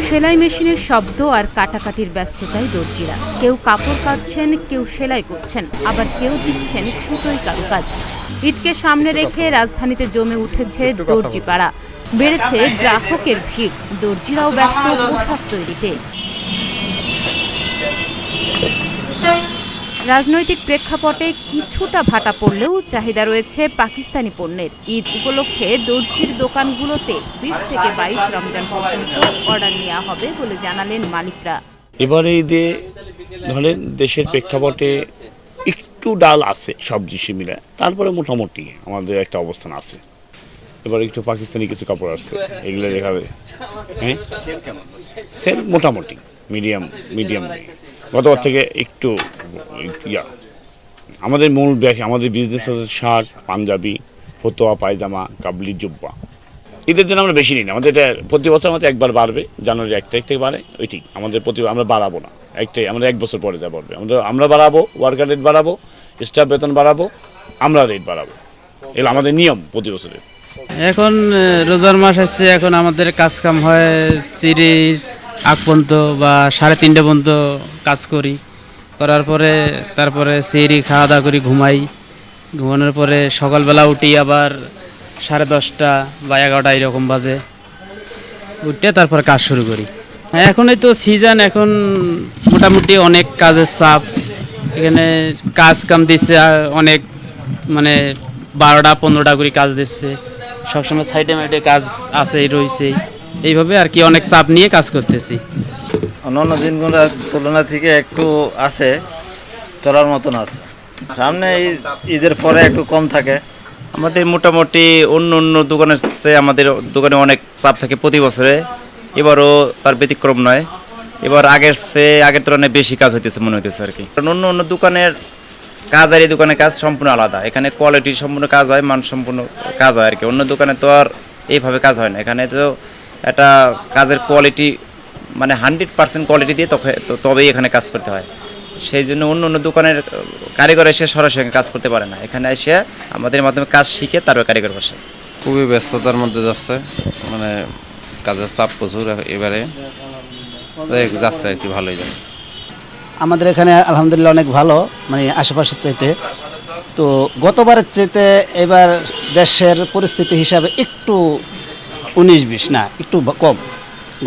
সেলাই মেশিনের শব্দ আর কাটাকাটির ব্যস্ততায় দর্জিরা কেউ কাপড় কাটছেন, কেউ সেলাই করছেন, আবার কেউ দিচ্ছেন সুতোয় কারুকাজ। ঈদকে সামনে রেখে রাজধানীতে জমে উঠেছে দর্জিপাড়া, বেড়েছে গ্রাহকের ভিড়, দর্জিরাও ব্যস্ত পোশাক তৈরিতে। রাজনৈতিক প্রেক্ষাপটে কিছুটা ভাটা পড়লেও চাহিদা রয়েছে পাকিস্তানি পণ্যের। ঈদ উপলক্ষে দর্জির দোকানগুলোতে 20 থেকে 22 রমজান পর্যন্ত অর্ডার নেওয়া হবে বলে জানালেন মালিকরা। এবারে ঈদে ধরেন দেশের প্রেক্ষাপটে একটু ডাল আছে সবজি মিলে, তারপরে মোটামুটি আমাদের একটা অবস্থান আছে। এবার একটু পাকিস্তানি কিছু কাপড় আসছে, এগুলো দেখাবে। হ্যাঁ, সেল মোটামুটি মিডিয়াম। গতবার থেকে একটু আমাদের মূল আমাদের বিজনেস হচ্ছে শার্ট, পাঞ্জাবি, ফতোয়া, পায়জামা, কাবলি, জুব্বা। ঈদের জন্য আমরা বেশি নিই না, আমাদের এটা প্রতি বছর আমাদের একবার বাড়বে, জানুয়ারি 1 তারিখ থেকে বাড়ে। ওইটি আমাদের আমরা বাড়াবো না, একটাই আমাদের 1 বছর পরে যা বাড়বে। আমরা বাড়াবো, ওয়ার্কার রেট বাড়াবো, স্টাফ বেতন বাড়াবো, আমরা রেট বাড়াবো। এগুলো আমাদের নিয়ম প্রতি বছরের। এখন রোজার মাস আসছে, এখন আমাদের কাজ কাম হয় চিরির আগ পর্যন্ত বা 3:30 পর্যন্ত কাজ করি। করার পরে তারপরে চিরি খাওয়া দাওয়া করি, ঘুমানোর পরে সকালবেলা উঠি আবার 10:30 বা 11টা এরকম বাজে, উঠে তারপরে কাজ শুরু করি। এখন এই তো সিজন, এখন মোটামুটি অনেক কাজের চাপ। এখানে কাজ কাম দিচ্ছে অনেক, মানে 12টা-15টা করে কাজ দিচ্ছে। সবসময় সাইডে মাইডে কাজ আছে রয়েছে, এইভাবে আর কি অনেক চাপ নিয়ে কাজ করতেছি। অন্যান্য দিনগুলোর তুলনা থেকে একটু আছে, চলার মতন আছে। সামনে ঈদের পরে একটু কম থাকে। আমাদের মোটামুটি অন্য দোকানের চেয়ে আমাদের দোকানে অনেক চাপ থাকে প্রতি বছরে, এবারও তার ব্যতিক্রম নয়। এবার আগের তুলনায় বেশি কাজ হইতেছে মনে হইতেছে আর কি। কারণ অন্য দোকানের কাজ আর এই দোকানের কাজ সম্পূর্ণ আলাদা। এখানে কোয়ালিটি সম্পূর্ণ কাজ হয়, মান সম্পূর্ণ কাজ হয় আর কি। অন্য দোকানে তো আর এইভাবে কাজ হয় না। এখানে তো একটা কাজের কোয়ালিটি, মানে 100% কোয়ালিটি দিয়ে তবেই এখানে কাজ করতে হয়। সেই জন্য অন্য দোকানের কারিগর এসে সরাসরি কাজ করতে পারে না, এখানে এসে আমাদের মাধ্যমে কাজ শিখে তারপর কারিগর বসে। খুবই ব্যস্ততার মধ্যে যাচ্ছে, মানে কাজের চাপ প্রচুর এবারে যাচ্ছে আর কি, ভালোই যাচ্ছে। আমাদের এখানে আলহামদুলিল্লাহ অনেক ভালো, মানে আশেপাশের চাইতে। তো গতবারের চাইতে এবার দেশের পরিস্থিতি হিসাবে একটু 19-20 না, একটু কম।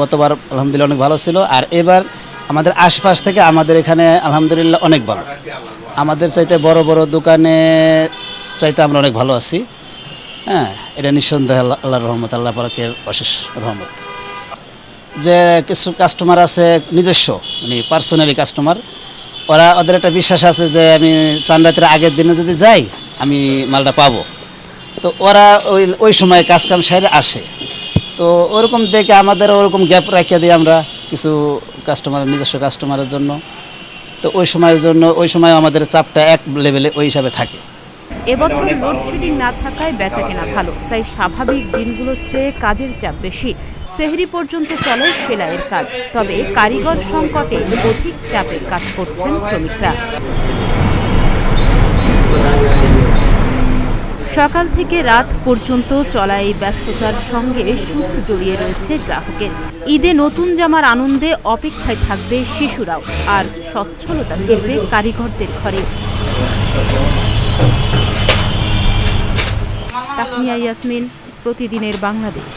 গতবার আলহামদুলিল্লাহ অনেক ভালো ছিল, আর এবার আমাদের আশপাশ থেকে আমাদের এখানে আলহামদুলিল্লাহ অনেক ভালো। আমাদের চাইতে বড় বড় দোকানে চাইতে আমরা অনেক ভালো আছি। হ্যাঁ, এটা নিঃসন্দেহে আল্লাহর রহমত, আল্লাহ পাকের অশেষ রহমত। যে কিছু কাস্টমার আছে নিজস্ব, মানে পার্সোনালি কাস্টমার, ওদের একটা বিশ্বাস আছে যে আমি চাঁদ রাতের আগের দিনে যদি যাই আমি মালটা পাবো। তো ওরা ওই সময় কাজ কাম সাইডে আসে। তো ওরকম দেখে আমাদের ওরকম গ্যাপ রাখিয়ে দিই আমরা কিছু কাস্টমার, নিজস্ব কাস্টমারের জন্য। তো ওই সময় আমাদের চাপটা এক লেভেলে ওই হিসাবে থাকে। এবছর লোডশেডিং না থাকায় বেচাকেনা ভালো, তাই স্বাভাবিক দিনগুলোর চেয়ে কাজের চাপ বেশি। সেহরি পর্যন্ত চলে সেলাইয়ের কাজ, তবে কারিগর সংকটে অধিক চাপে কাজ করছেন শ্রমিকরা। সকাল থেকে রাত পর্যন্ত চলা এই ব্যস্ততার সঙ্গে সুখ জড়িয়ে রয়েছে গ্রাহকের। ঈদে নতুন জামার আনন্দে অপেক্ষায় থাকবে শিশুরাও, আর সচ্ছলতা ফিরবে কারিগরদের ঘরে। তাকনিয়া ইয়াসমিন, প্রতিদিনের বাংলাদেশ।